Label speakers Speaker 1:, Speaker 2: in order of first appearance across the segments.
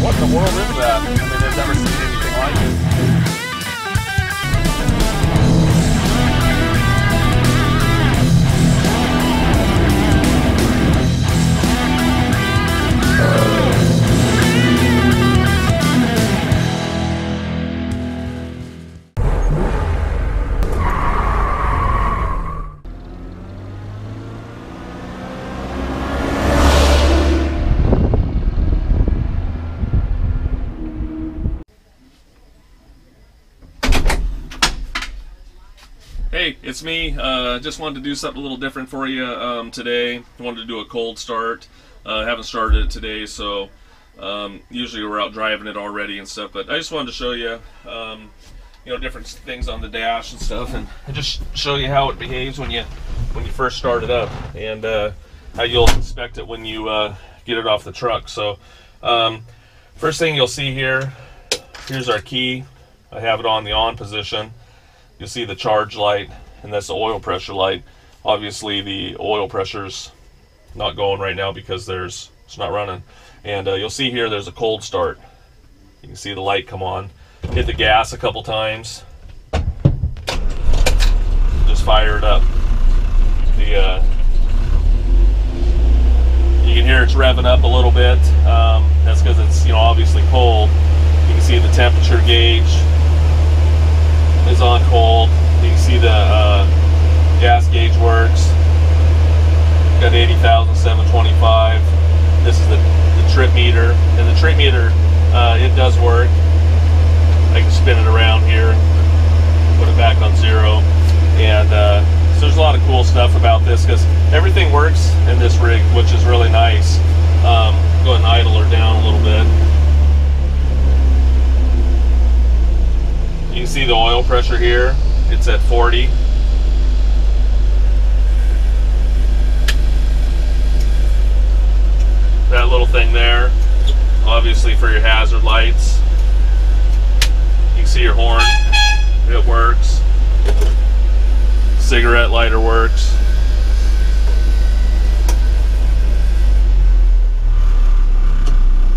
Speaker 1: What in the world is that? I mean, I've never seen anything like it. Hey, it's me. Just wanted to do something a little different for you today. I wanted to do a cold start. Haven't started it today, so usually we're out driving it already and stuff. But I just wanted to show you, different things on the dash and stuff, and just show you how it behaves when you first start it up, and how you'll inspect it when you get it off the truck. So first thing you'll see here's our key. I have it on the on position. You'll see the charge light, and that's the oil pressure light. Obviously the oil pressure's not going right now because it's not running. And you'll see here there's a cold start. You can see the light come on. Hit the gas a couple times. Just fire it up. You can hear it's revving up a little bit. That's because it's obviously cold. You can see the temperature gauge is on cold. You can see the gas gauge works. Got 80,725. This is the trip meter, and the trip meter it does work. I can spin it around here, put it back on zero, and so there's a lot of cool stuff about this because everything works in this rig, which is really nice. Go ahead and idle her down a little bit. You can see the oil pressure here. It's at 40. That little thing there, obviously for your hazard lights. You can see your horn. It works. Cigarette lighter works.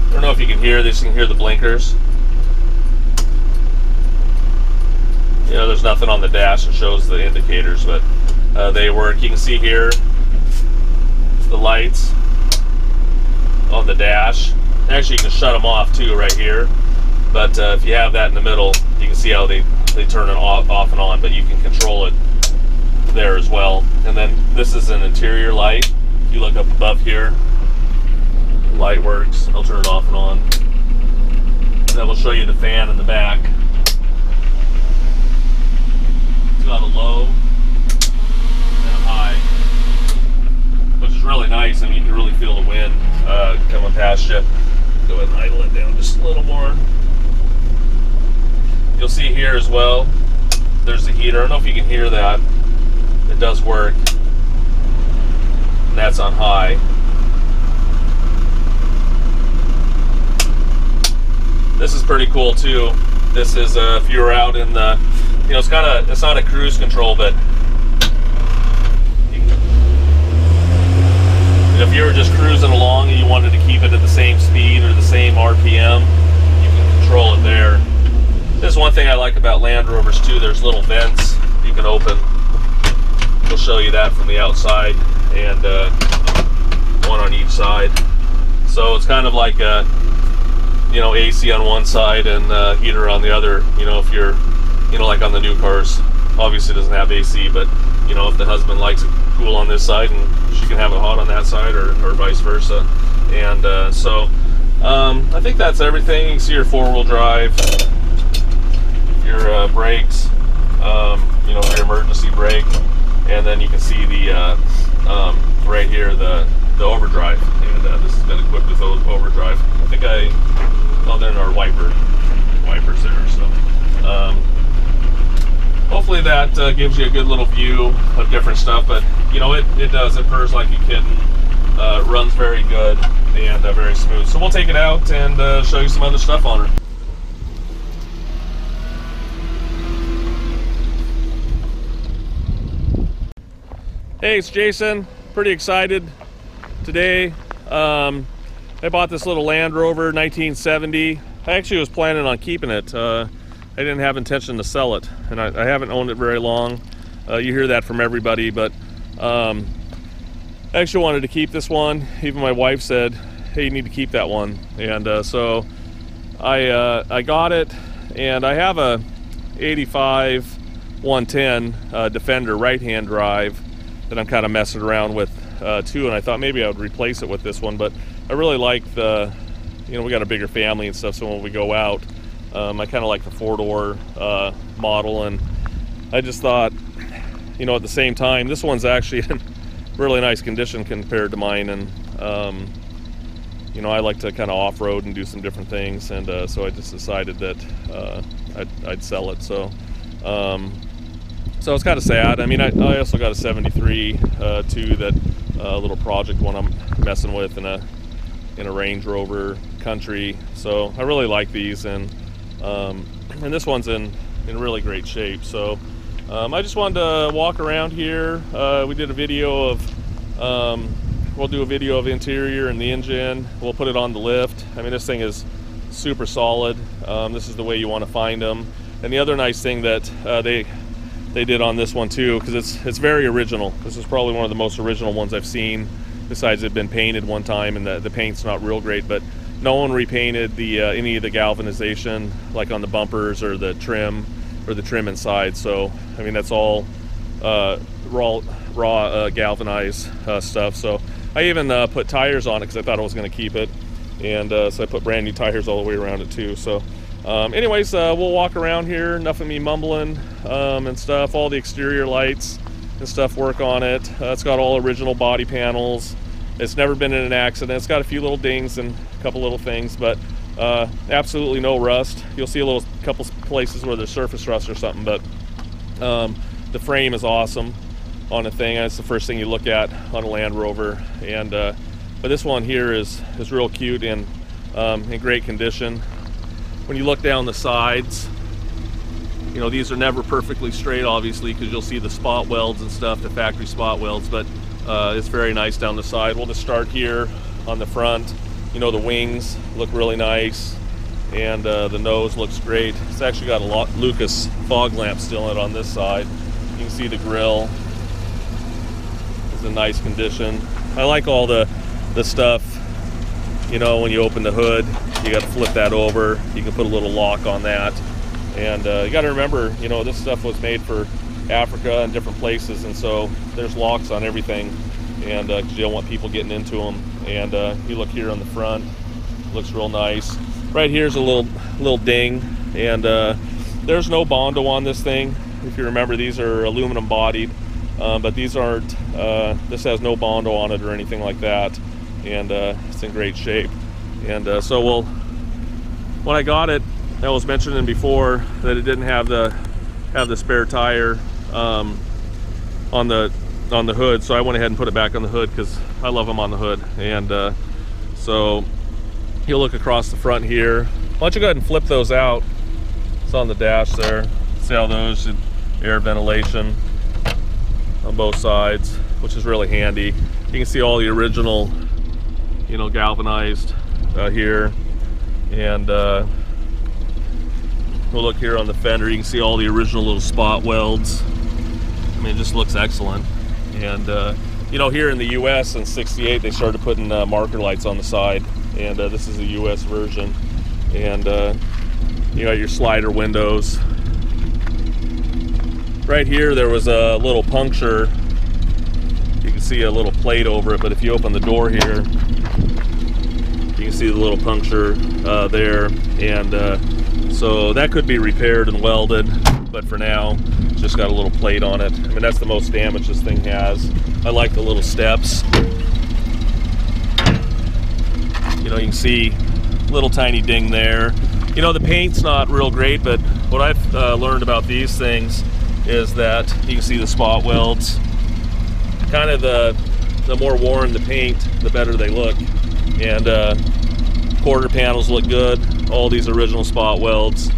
Speaker 1: I don't know if you can hear this. You can hear the blinkers. There's nothing on the dash that shows the indicators, but they work. You can see here the lights on the dash. Actually, you can shut them off too right here, but if you have that in the middle, you can see how they turn it off and on, but you can control it there as well. And then this is an interior light. If you look up above here, the light works. I'll turn it off and on. That will show you the fan in the back. Got a low and a high, which is really nice. I mean, you can really feel the wind coming past you. Go ahead and idle it down just a little more. You'll see here as well, there's the heater. I don't know if you can hear that. It does work. And that's on high. This is pretty cool too. This is if you're out in the it's not a cruise control, but if you were just cruising along and you wanted to keep it at the same speed or the same RPM, you can control it there. This is one thing I like about Land Rovers too. There's little vents you can open. We'll show you that from the outside, and one on each side. So it's kind of like AC on one side and heater on the other. If you're like on the new cars, obviously it doesn't have AC, but if the husband likes it cool on this side, and she can have it hot on that side, or vice versa. And so I think that's everything. You can see your four-wheel drive, your brakes, your emergency brake, and then you can see the right here the overdrive, and this has been equipped with overdrive. I think they're in our wipers there, so hopefully that gives you a good little view of different stuff. But it purrs like a kitten, runs very good, and very smooth. So we'll take it out and show you some other stuff on her. Hey, it's Jason. Pretty excited today. I bought this little Land Rover 1970. I actually was planning on keeping it. I didn't have intention to sell it, and I haven't owned it very long. You hear that from everybody, but I actually wanted to keep this one. Even my wife said, hey, you need to keep that one. And so I got it, and I have a 85 110 Defender right-hand drive that I'm kind of messing around with too, and I thought maybe I would replace it with this one, but I really like the, you know, we got a bigger family and stuff, so when we go out, I kind of like the 4-door model, and I just thought, you know, at the same time, this one's actually in really nice condition compared to mine, and you know, I like to kind of off-road and do some different things, and so I just decided that I'd sell it. So so it's kind of sad. I mean, I also got a 73 too, that little project one I'm messing with in a Range Rover Country. So I really like these, and this one's in really great shape. So I just wanted to walk around here. We did a video of we'll do a video of the interior and the engine. We'll put it on the lift. I mean, this thing is super solid. This is the way you want to find them. And the other nice thing that they did on this one too, because it's very original. This is probably one of the most original ones I've seen, besides it had been painted one time, and the paint's not real great, but no one repainted the any of the galvanization, like on the bumpers or the trim inside. So I mean, that's all raw galvanized stuff. So I even put tires on it because I thought I was going to keep it, and so I put brand new tires all the way around it too. So anyways, we'll walk around here. Enough of me mumbling and stuff. All the exterior lights and stuff work on it. It's got all original body panels. It's never been in an accident. It's got a few little dings and a couple little things, but absolutely no rust. You'll see a couple places where there's surface rust or something, but the frame is awesome on a thing. That's the first thing you look at on a Land Rover. And but this one here is real cute and in great condition. When you look down the sides, you know, these are never perfectly straight, obviously, because you'll see the spot welds and stuff, the factory spot welds, but it's very nice down the side. We'll just start here on the front. You know, the wings look really nice, and the nose looks great. It's actually got a Lucas fog lamp still in it on this side. You can see the grill is in nice condition. I like all the stuff, you know, when you open the hood, you got to flip that over. You can put a little lock on that. And you got to remember, you know, this stuff was made for Africa and different places, and so there's locks on everything, and 'cause you don't want people getting into them. And you look here on the front, looks real nice. Right here's a little ding, and there's no Bondo on this thing. If you remember, these are aluminum bodied, but these aren't. This has no Bondo on it or anything like that, and it's in great shape. And so when I got it, I was mentioning before that it didn't have the spare tire on the hood, so I went ahead and put it back on the hood because I love them on the hood. And so you'll look across the front here. Why don't you go ahead and flip those out? It's on the dash there. See how those air ventilation on both sides, which is really handy. You can see all the original, you know, galvanized here. And we'll look here on the fender. You can see all the original little spot welds. I mean, it just looks excellent. And you know, here in the US in '68 they started putting marker lights on the side, and this is a US version. And you got your slider windows. Right here there was a little puncture. You can see a little plate over it, but if you open the door here, you can see the little puncture there. And so that could be repaired and welded, but for now it's just got a little plate on it. I mean, that's the most damage this thing has. I like the little steps. You know, you can see a little tiny ding there. You know, the paint's not real great, but what I've learned about these things is that you can see the spot welds. Kind of the more worn the paint, the better they look. And quarter panels look good. All these original spot welds.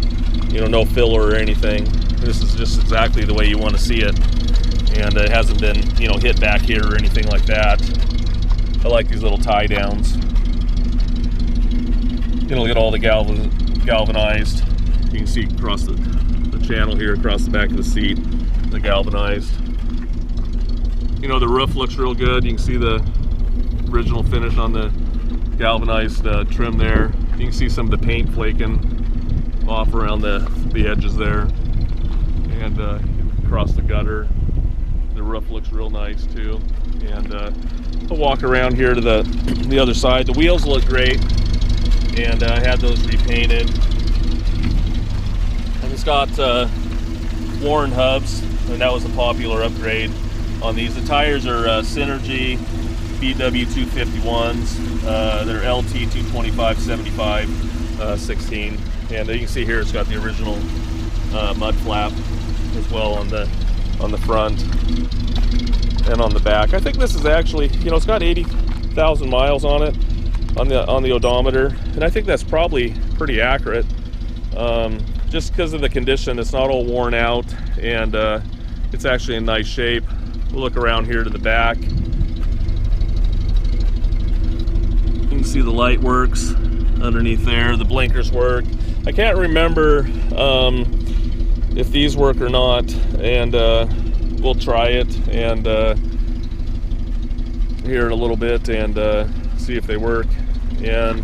Speaker 1: You know, no filler or anything. This is just exactly the way you want to see it. And it hasn't been, you know, hit back here or anything like that. I like these little tie downs. Look at all the galvanized. You can see across the channel here, across the back of the seat, the galvanized. The roof looks real good. You can see the original finish on the galvanized trim there. You can see some of the paint flaking off around the edges there, and across the gutter. The roof looks real nice too. And I'll walk around here to the other side. The wheels look great, and I had those repainted. And it's got worn hubs, and that was a popular upgrade on these. The tires are Synergy BW 251s. They're LT 225 75 16, and you can see here it's got the original mud flap as well on the front and on the back. I think this is actually, it's got 80,000 miles on it on the odometer, and I think that's probably pretty accurate. Just because of the condition, it's not all worn out, and it's actually in nice shape. We'll look around here to the back. You can see the light works underneath there. The blinkers work. I can't remember if these work or not, and we'll try it and here in a little bit and see if they work. And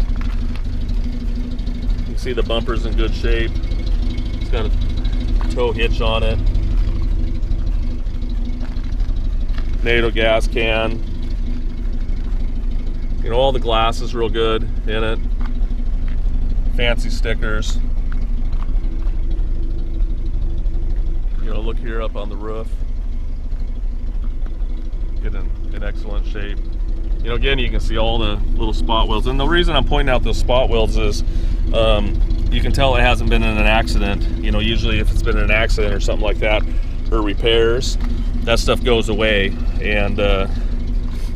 Speaker 1: you can see the bumper's in good shape. It's got a tow hitch on it. NATO gas can. All the glass is real good in it. Fancy stickers. Look here up on the roof. Get in excellent shape. Again, you can see all the little spot welds. And the reason I'm pointing out those spot welds is you can tell it hasn't been in an accident. Usually if it's been in an accident or something like that, or repairs, that stuff goes away, and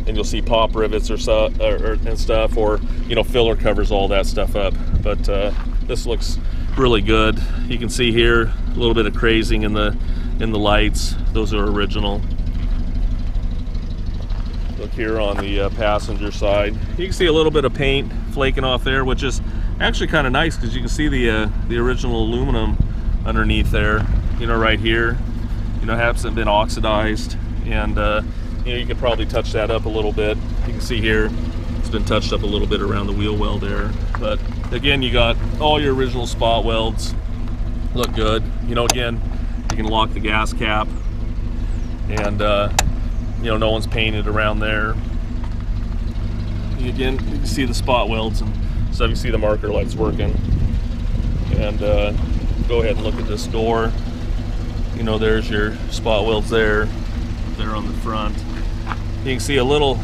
Speaker 1: you'll see pop rivets and stuff, or filler covers all that stuff up. But this looks really good. You can see here a little bit of crazing in the lights. Those are original. Look here on the passenger side. You can see a little bit of paint flaking off there, which is actually kind of nice because you can see the original aluminum underneath there. Right here. Hasn't been oxidized, and you could probably touch that up a little bit. You can see here it's been touched up a little bit around the wheel well there. But again, you got all your original spot welds. Look good. Again, you can lock the gas cap, and no one's painted around there. Again, you can see the spot welds and stuff. You can see the marker lights working. And go ahead and look at this door. There's your spot welds there on the front. You can see a little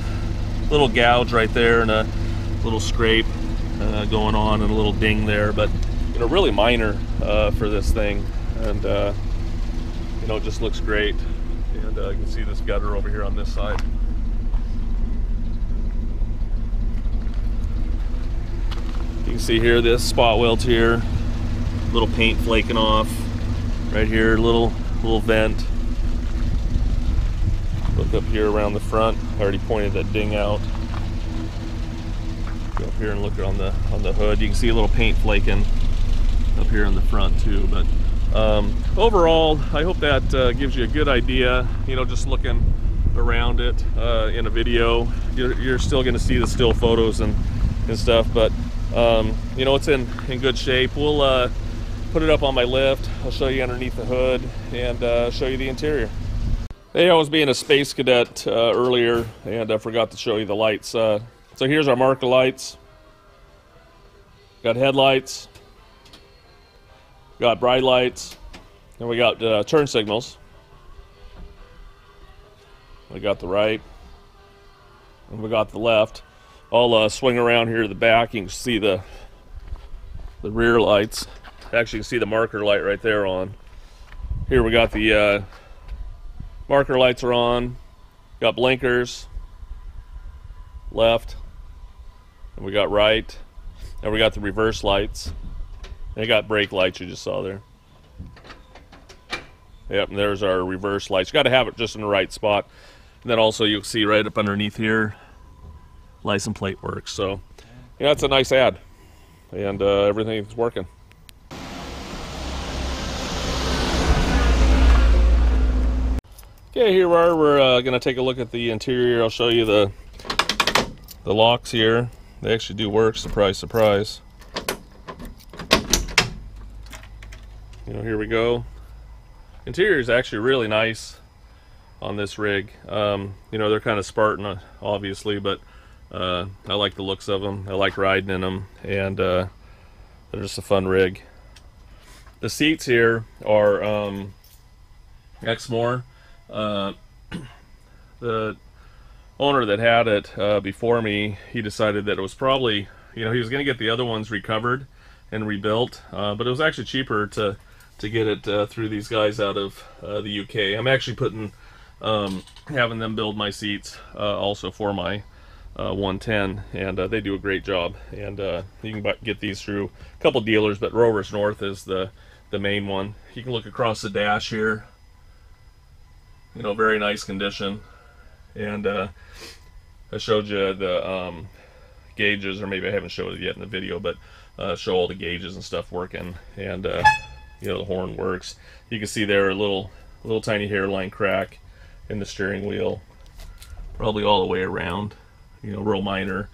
Speaker 1: gouge right there, and a little scrape going on, and a little ding there, but really minor for this thing, and it just looks great. And you can see this gutter over here on this side. You can see here this spot welds here, little paint flaking off right here, little vent. Look up here around the front. I already pointed that ding out. Go up here and look on the hood. You can see a little paint flaking up here in the front too. But overall, I hope that gives you a good idea. Just looking around it in a video, you're still going to see the still photos and stuff. But it's in good shape. We'll put it up on my lift. I'll show you underneath the hood and show you the interior. Hey, I was being a space cadet earlier, and I forgot to show you the lights. So here's our marker lights. Got headlights. Got bright lights. And we got turn signals. We got the right. And we got the left. I'll swing around here to the back. You can see the rear lights. Actually, you can see the marker light right there on. Here we got the marker lights are on. Got blinkers. Left. And we got right. And we got the reverse lights. And we got brake lights you just saw there. Yep, and there's our reverse lights. You got to have it just in the right spot. And then also you'll see right up underneath here, license plate works. So, yeah, that's a nice ad. and everything's working. Okay, here we are. We're going to take a look at the interior. I'll show you the locks here. They actually do work, surprise, surprise. You know, here we go. Interior is actually really nice on this rig. You know, they're kind of Spartan, obviously, but I like the looks of them. I like riding in them, and they're just a fun rig. The seats here are Exmoor. The owner that had it before me, he decided that it was probably, you know, he was going to get the other ones recovered and rebuilt, but it was actually cheaper to get it through these guys out of the UK. I'm actually putting having them build my seats also for my 110, and they do a great job. And you can get these through a couple dealers, but Rover's North is the main one. You can look across the dash here. You know, very nice condition. And I showed you the gauges, or maybe I haven't showed it yet in the video, but show all the gauges and stuff working, and you know, the horn works. You can see there a little tiny hairline crack in the steering wheel, probably all the way around. You know, real minor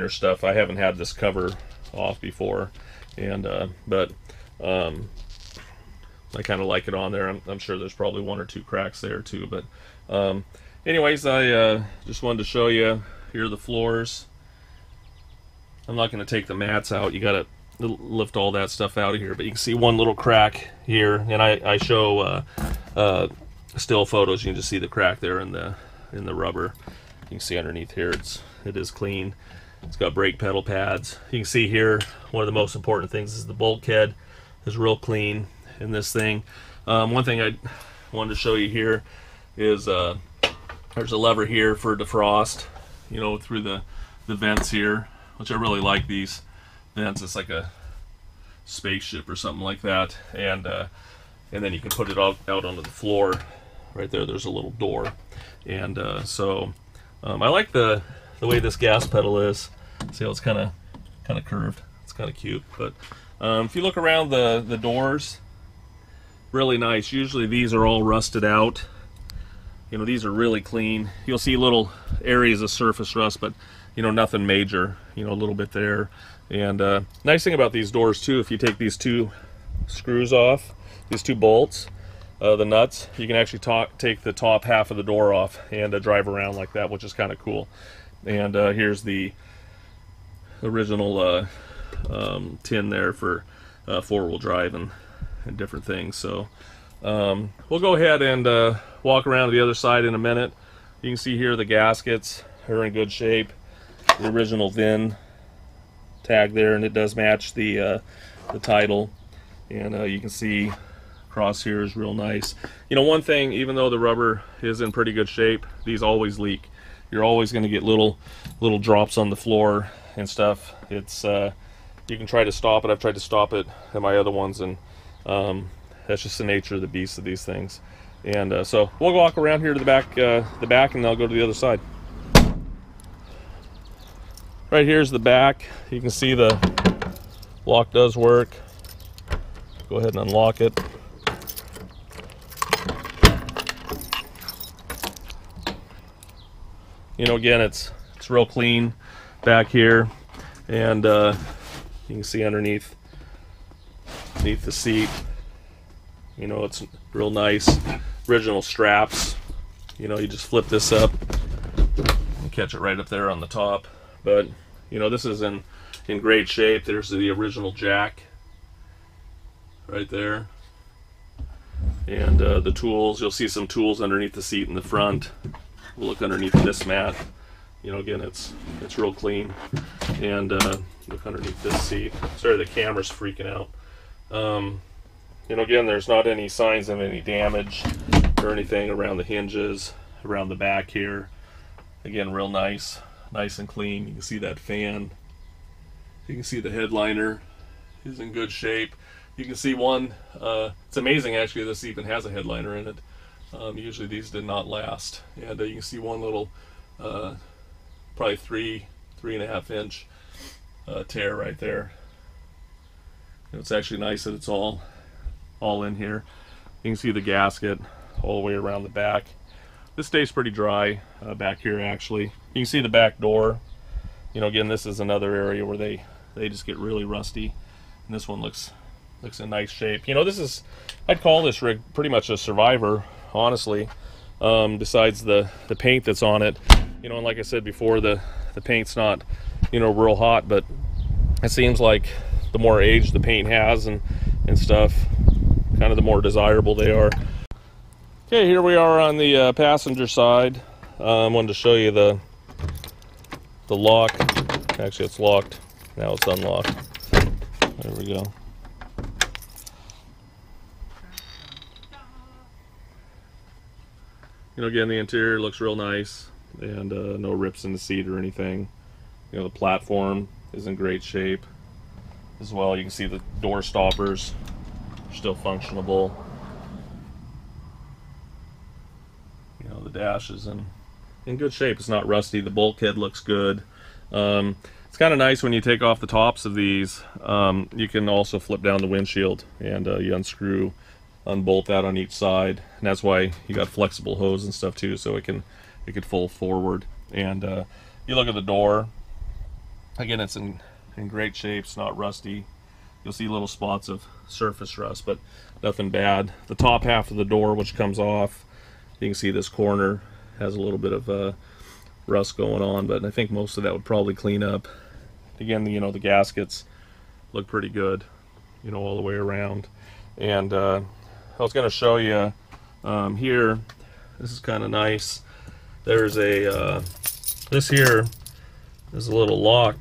Speaker 1: stuff. I haven't had this cover off before, and but I kind of like it on there. I'm sure there's probably one or two cracks there too, but anyways, I just wanted to show you. Here are the floors. I'm not going to take the mats out. You got to lift all that stuff out of here, but you can see one little crack here, and I show still photos. You can just see the crack there in the rubber. You can see underneath here it is clean. It's got brake pedal pads. You can see here one of the most important things is the bulkhead is real clean in this thing. One thing I wanted to show you here is there's a lever here for defrost, you know, through the vents here, which I really like these vents. It's like a spaceship or something like that, and then you can put it out onto the floor. Right there, there's a little door, and so I like the way this gas pedal is. See how it's kind of curved. It's kind of cute. But if you look around the doors, really nice. Usually these are all rusted out. You know, these are really clean. You'll see little areas of surface rust, but you know, nothing major. You know, a little bit there. And nice thing about these doors too, if you take these two screws off, these two bolts, the nuts, you can actually take the top half of the door off and drive around like that, which is kind of cool. And here's the original tin there for four-wheel drive and different things. So we'll go ahead and walk around to the other side in a minute. You can see here the gaskets are in good shape. The original VIN tag there, and it does match the title. And you can see across here is real nice. You know, one thing, even though the rubber is in pretty good shape, these always leak. You're always going to get little drops on the floor and stuff. It's you can try to stop it. I've tried to stop it in my other ones, and that's just the nature of the beast of these things. And so we'll walk around here to the back, and I'll go to the other side. Right here's the back. You can see the lock does work. Go ahead and unlock it. You know, again, it's real clean back here, and you can see underneath the seat. You know, it's real nice. Original straps. You know, you just flip this up and catch it right up there on the top. But you know, this is in great shape. There's the original jack right there, and the tools. You'll see some tools underneath the seat in the front. We'll look underneath this mat. You know, again, it's real clean. And look underneath this seat. Sorry, the camera's freaking out. You know, again, there's not any signs of any damage or anything around the hinges, around the back here. Again, real nice and clean. You can see that fan. You can see the headliner is in good shape. You can see one, it's amazing actually this even has a headliner in it. Usually these did not last. And you can see one little, probably 3.5 inch tear right there. It's actually nice that it's all in here. You can see the gasket all the way around the back. This stays pretty dry back here actually. You can see the back door. You know, again, this is another area where they just get really rusty. And this one looks in nice shape. You know, this is, I'd call this rig pretty much a survivor, honestly. Besides the paint that's on it. You know, and like I said before, the paint's not, you know, real hot, but it seems like the more age the paint has and stuff, kind of the more desirable they are. Okay, here we are on the passenger side. I wanted to show you the lock. Actually, it's locked. Now it's unlocked. There we go. You know, again, the interior looks real nice, and no rips in the seat or anything. You know, the platform is in great shape as well. You can see the door stoppers are still functionable. You know, the dash is in good shape. It's not rusty. The bulkhead looks good. It's kind of nice when you take off the tops of these. You can also flip down the windshield, and you unbolt that on each side, and that's why you got flexible hose and stuff too, so it could fold forward. And you look at the door. Again, it's in great shape. It's not rusty. You'll see little spots of surface rust, but nothing bad. The top half of the door, which comes off, you can see this corner has a little bit of rust going on, but I think most of that would probably clean up. Again, you know, the gaskets look pretty good, you know, all the way around. And I was going to show you here. This is kind of nice. There's a this here is a little lock,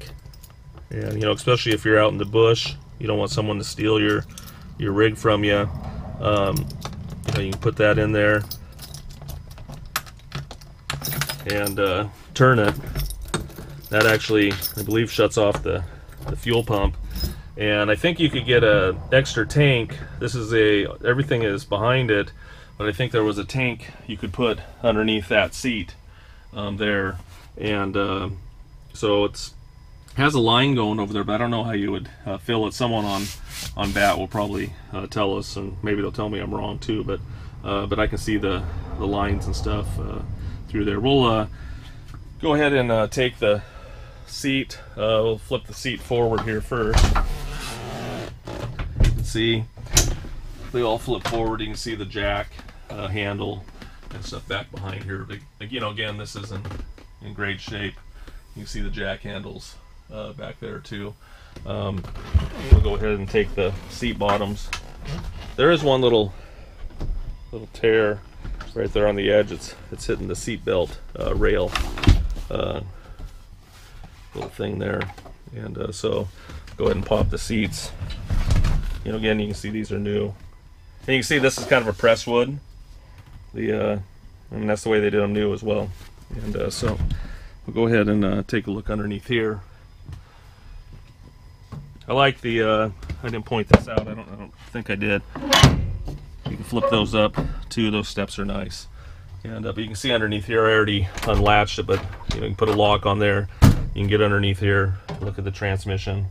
Speaker 1: and you know, especially if you're out in the bush, you don't want someone to steal your rig from you. You know, you can put that in there and turn it. That actually, I believe, shuts off the fuel pump. And I think you could get a extra tank. This is everything is behind it, but I think there was a tank you could put underneath that seat there. And so it has a line going over there, but I don't know how you would fill it. Someone on BAT will probably tell us, and maybe they'll tell me I'm wrong too, but I can see the lines and stuff through there. We'll go ahead and take the seat. We'll flip the seat forward here first. You can see they all flip forward. You can see the jack handle and stuff back behind here. But, you know, again, this is in great shape. You can see the jack handles back there too. We'll go ahead and take the seat bottoms. There is one little tear right there on the edge. It's hitting the seat belt rail little thing there. And so go ahead and pop the seats. You know, again, you can see these are new. And you can see this is kind of a press wood. I mean, that's the way they did them new as well. And so we'll go ahead and take a look underneath here. I like the I didn't point this out. I don't think I did. You can flip those up too. Those steps are nice. And but you can see underneath here, I already unlatched it, but you know, you can put a lock on there. You can get underneath here, look at the transmission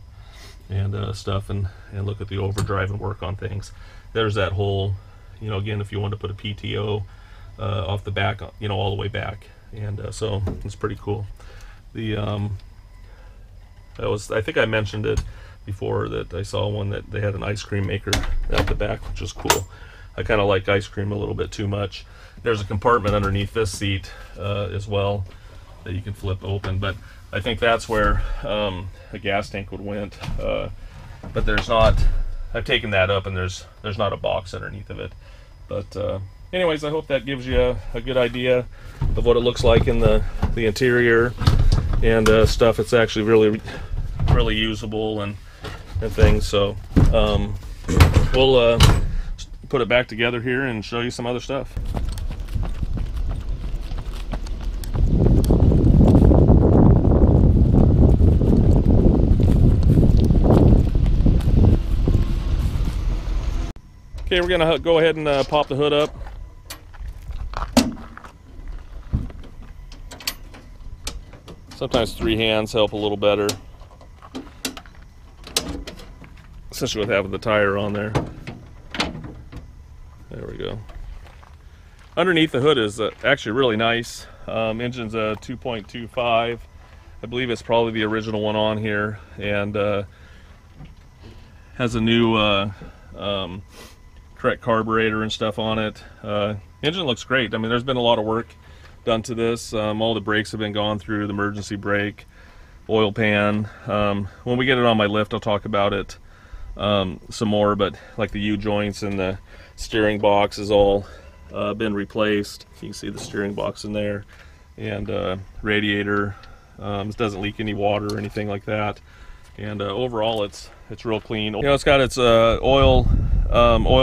Speaker 1: and stuff, and look at the overdrive and work on things. There's that hole. You know, again, if you want to put a PTO off the back, you know, all the way back. And so it's pretty cool. I think I mentioned it before that I saw one that they had an ice cream maker at the back, which is cool. I kind of like ice cream a little bit too much. There's a compartment underneath this seat as well that you can flip open, but I think that's where a gas tank would went. But there's not. I've taken that up, and there's not a box underneath of it. But anyways, I hope that gives you a good idea of what it looks like in the interior and stuff. It's actually really usable and things. So we'll put it back together here and show you some other stuff. Okay, we're gonna go ahead and pop the hood up. Sometimes 3 hands help a little better. especially with having the tire on there. There we go. Underneath the hood is actually really nice. Engine's a 2.25. I believe it's probably the original one on here, and has a new correct carburetor and stuff on it. Engine looks great. I mean, there's been a lot of work done to this. All the brakes have been gone through, the emergency brake, oil pan. When we get it on my lift, I'll talk about it some more, but like the U-joints and the steering box is all been replaced. You can see the steering box in there, and radiator. It doesn't leak any water or anything like that, and overall it's real clean. You know, it's got its oil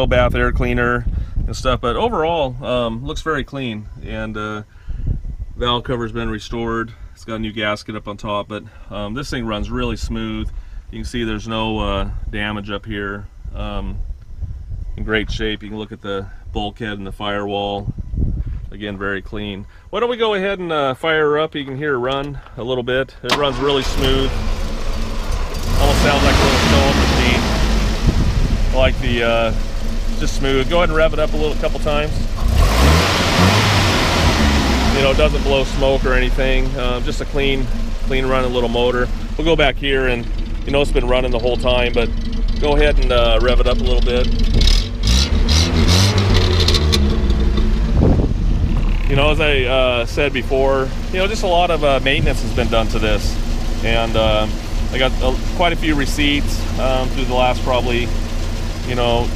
Speaker 1: bath air cleaner and stuff, but overall looks very clean, and valve cover's been restored. It's got a new gasket up on top, but this thing runs really smooth. You can see there's no damage up here. In great shape. You can look at the bulkhead and the firewall. Again, very clean. Why don't we go ahead and fire her up? You can hear her run a little bit. It runs really smooth. Almost sounds like a little sewing machine. I like the just smooth. Go ahead and rev it up a couple times. You know, it doesn't blow smoke or anything. Just a clean running little motor. We'll go back here, and you know it's been running the whole time, but go ahead and rev it up a little bit. You know, as I said before, you know, just a lot of maintenance has been done to this, and I got quite a few receipts through the last probably, you know,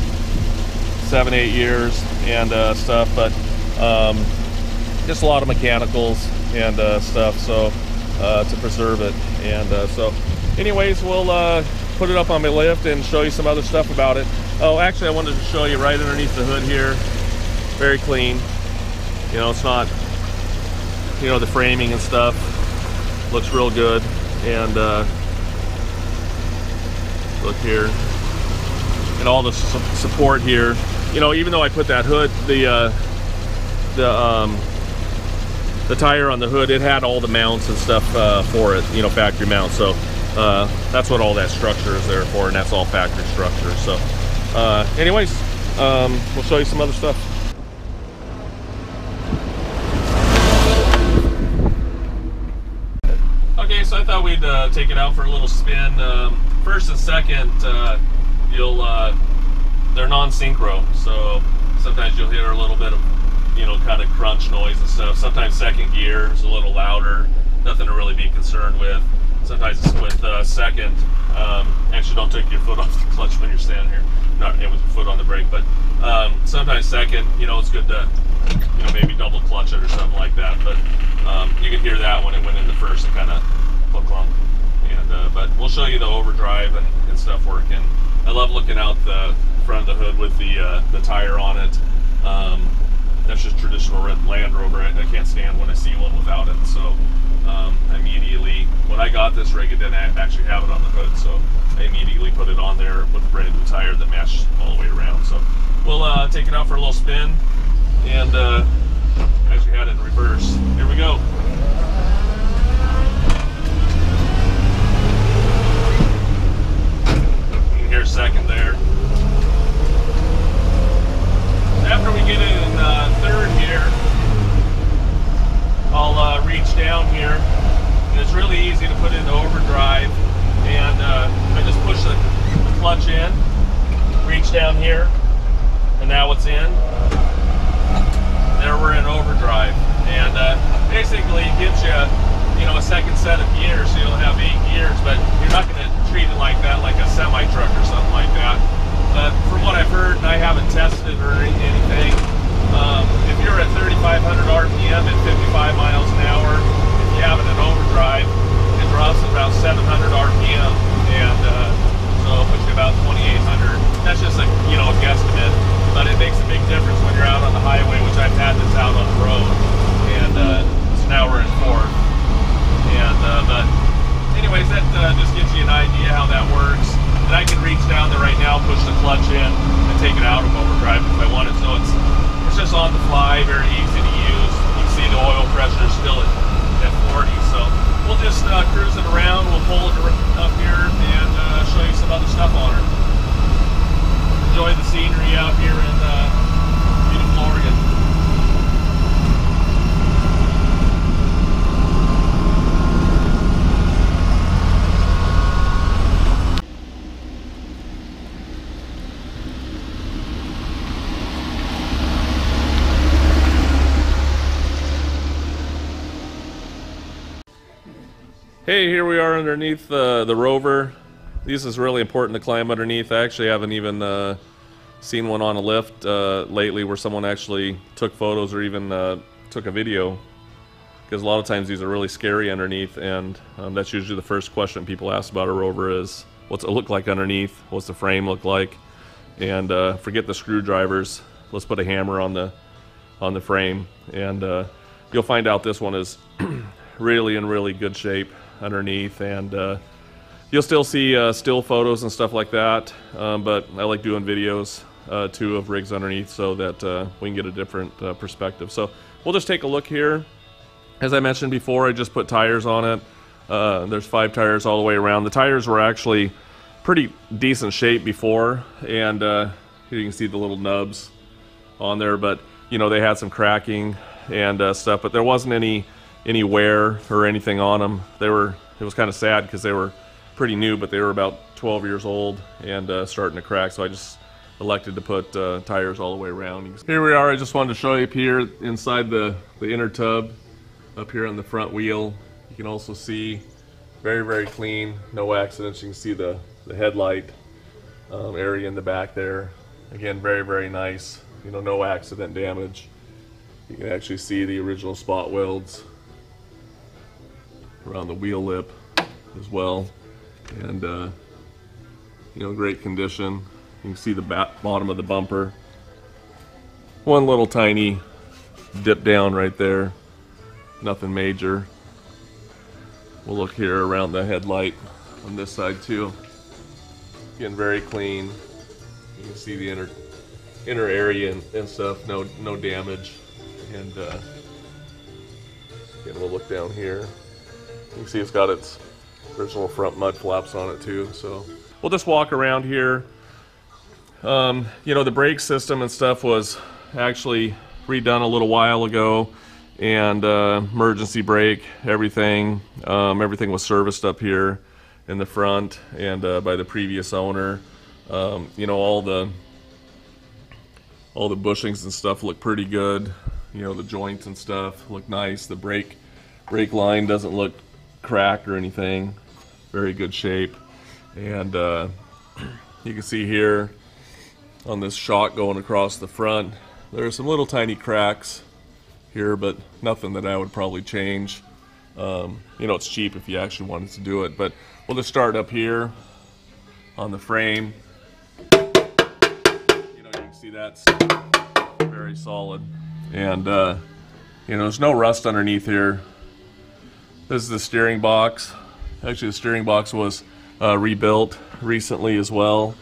Speaker 1: 7-8 years and stuff, but just a lot of mechanicals and stuff, so to preserve it. And so anyways, we'll put it up on my lift and show you some other stuff about it. Oh, actually I wanted to show you right underneath the hood here. Very clean. You know, it's not, you know, the framing and stuff looks real good. And look here, and all the support here. You know, even though I put that hood, the tire on the hood, it had all the mounts and stuff for it, you know, factory mounts. So that's what all that structure is there for, and that's all factory structure. So anyways, we'll show you some other stuff. Okay, so I thought we'd take it out for a little spin. First and second, they're non-synchro, so sometimes you'll hear a little bit of, you know, kind of crunch noise and stuff. Sometimes second gear is a little louder, nothing to really be concerned with. Sometimes it's with second. Actually, don't take your foot off the clutch when you're standing here, not with your foot on the brake, but sometimes second, you know, it's good to, you know, maybe double clutch it or something like that. But you can hear that when it went into first, it kind of clunk. And but we'll show you the overdrive and stuff working. I love looking out the front of the hood with the tire on it. That's just traditional Land Rover. I can't stand when I see one without it. So immediately, when I got this rig, it didn't actually have it on the hood, so I immediately put it on there with a brand new tire that matched all the way around. So we'll take it out for a little spin, and actually had it in reverse. Here we go. You can hear second there. After we get it in third here, I'll reach down here, and it's really easy to put into overdrive, and I just push the clutch in, reach down here, and now it's in. There we're in overdrive, and basically it gives you, you know, a second set of gears, so you'll have 8 gears, but you're not going to treat it like that, like a semi-truck or something like that. But from what I've heard, and I haven't tested or anything, if you're at 3,500 RPM at 55 miles an hour, if you have it in overdrive, it drops at about 700 RPM, and so it puts you about 2,800. That's just a, you know, a guesstimate, but it makes a big difference when you're out on the highway, which I've had this out on the road, and so now we're in fourth. And but anyways, that just gives you an idea how that works. And I can reach down there right now, push the clutch in, and take it out of overdrive if I wanted. So it's just on the fly, very easy to use. You can see the oil pressure is still at 40. So we'll just cruise it around. We'll pull it up here and show you some other stuff on her. out here in beautiful Oregon. Hey, here we are underneath the Rover. This is really important to climb underneath. I actually haven't even seen one on a lift lately where someone actually took photos or even took a video, because a lot of times these are really scary underneath, and that's usually the first question people ask about a Rover is, what's it look like underneath? What's the frame look like? And forget the screwdrivers. Let's put a hammer on the frame, and you'll find out this one is really in really good shape underneath, and you'll still see still photos and stuff like that, but I like doing videos too of rigs underneath so that we can get a different perspective. So we'll just take a look here. As I mentioned before, I just put tires on it. There's 5 tires all the way around. The tires were actually pretty decent shape before, and here you can see the little nubs on there, but you know, they had some cracking and stuff, but there wasn't any wear or anything on them. It was kind of sad because they were pretty new, but they were about 12 years old and starting to crack, so I just elected to put tires all the way around. Here we are. I just wanted to show you up here inside the inner tub up here on the front wheel. You can also see very, very clean, no accidents. You can see the headlight area in the back there. Again, very, very nice. You know, no accident damage. You can actually see the original spot welds around the wheel lip as well, and you know, great condition. You can see the bottom of the bumper. One little tiny dip down right there, nothing major. We'll look here around the headlight on this side too. Again, very clean. You can see the inner area and stuff, no damage. And again, we'll look down here. You can see it's got its original front mud flaps on it too. So we'll just walk around here. You know, the brake system and stuff was actually redone a little while ago, and emergency brake, everything was serviced up here in the front and by the previous owner. You know, all the bushings and stuff look pretty good. You know, the joints and stuff look nice. The brake line doesn't look cracked or anything. Very good shape. And you can see here on this shock going across the front, there are some little tiny cracks here, but nothing that I would probably change. You know, it's cheap if you actually wanted to do it. But we'll just start up here on the frame. You know, you can see that's very solid. And you know, there's no rust underneath here. This is the steering box. Actually, the steering box was rebuilt recently as well.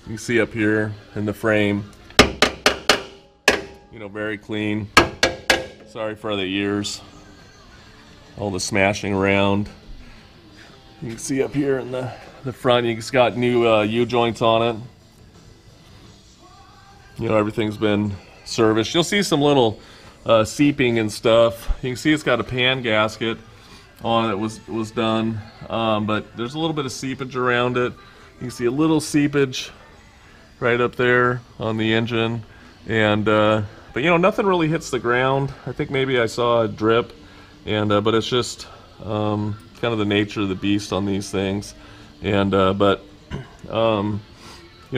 Speaker 1: You can see up here in the frame, you know, very clean. Sorry for the ears, all the smashing around. You can see up here in the front, it's got new U-joints on it. You know, everything's been serviced. You'll see some little seeping and stuff. You can see it's got a pan gasket on it, was done, but there's a little bit of seepage around it. You can see a little seepage right up there on the engine, and but you know, nothing really hits the ground. I think maybe I saw a drip, and but it's just kind of the nature of the beast on these things. And but you know,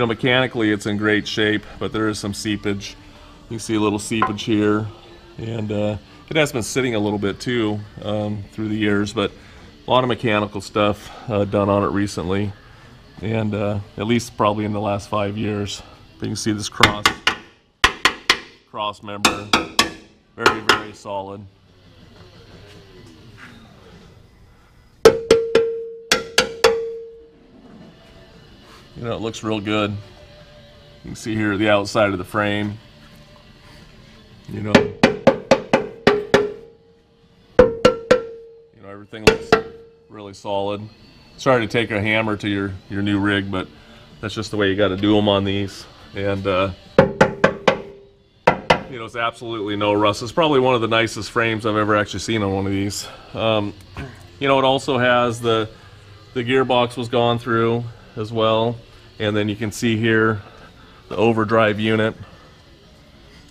Speaker 1: mechanically it's in great shape, but there is some seepage. You can see a little seepage here, and it has been sitting a little bit too through the years, but a lot of mechanical stuff done on it recently, and at least probably in the last 5 years. But you can see this cross member, very, very solid. You know, it looks real good. You can see here the outside of the frame. You know, everything looks really solid. Sorry to take a hammer to your new rig, but that's just the way you got to do them on these. And You know, it's absolutely no rust. It's probably one of the nicest frames I've ever actually seen on one of these. You know, it also has the gearbox was gone through as well, and then you can see here the overdrive unit.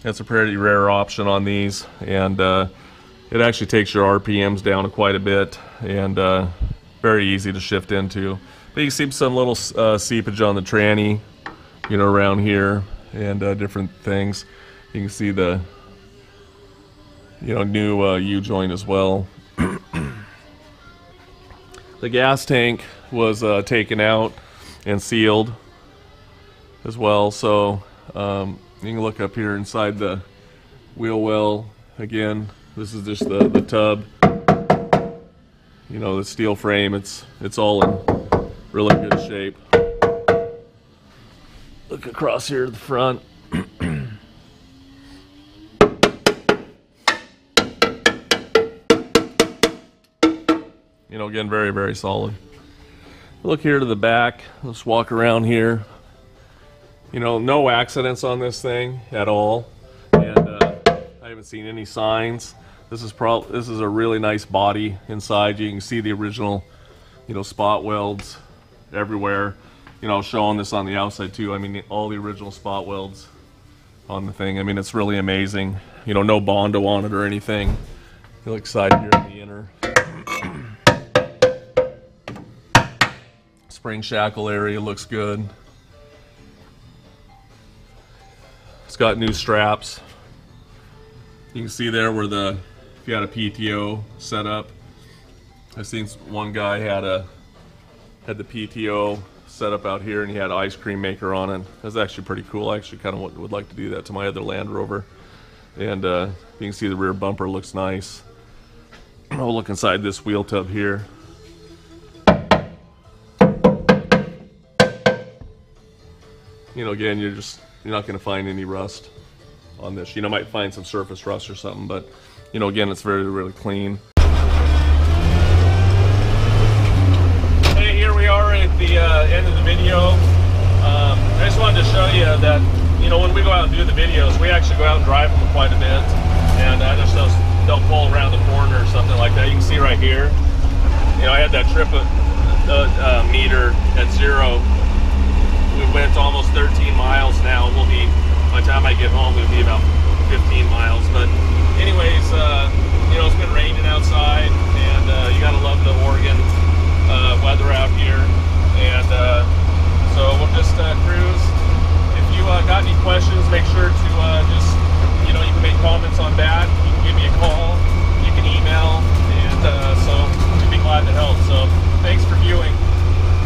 Speaker 1: That's a pretty rare option on these, and it actually takes your RPMs down quite a bit, and very easy to shift into. But you can see some little seepage on the tranny, you know, around here, and different things. You can see the, you know, new U-joint as well. The gas tank was taken out and sealed as well, so you can look up here inside the wheel well. Again, this is just the tub. You know, the steel frame, it's all in really good shape. Look across here to the front. You know, again, very, very solid. Look here to the back. Let's walk around here. You know, no accidents on this thing at all, and I haven't seen any signs. This is a really nice body inside. You can see the original, you know, spot welds everywhere. You know, showing this on the outside too. I mean, all the original spot welds on the thing. I mean, it's really amazing. You know, no Bondo on it or anything. You look side here in the inner. Spring shackle area looks good. It's got new straps. You can see there where if you had a PTO set up. I've seen one guy had the PTO set up out here, and he had an ice cream maker on it. That's actually pretty cool. I actually kind of would like to do that to my other Land Rover. And you can see the rear bumper looks nice. I'll look inside this wheel tub here. You know, again, you're not going to find any rust on this. You know, might find some surface rust or something, but you know, again, it's very, really clean. Hey, here we are at the end of the video. I just wanted to show you that, you know, when we go out and do the videos, we actually go out and drive them quite a bit, and I just don't pull around the corner or something like that. You can see right here, you know, I had that trip meter at 0. We went almost 13 miles now, and by the time I get home, it'll be about 15 miles. But anyways, you know, it's been raining outside, and you gotta love the Oregon weather out here. And so we'll just cruise. If you got any questions, make sure to just, you know, you can make comments on that. You can give me a call, you can email, and so we'd be glad to help. So thanks for viewing.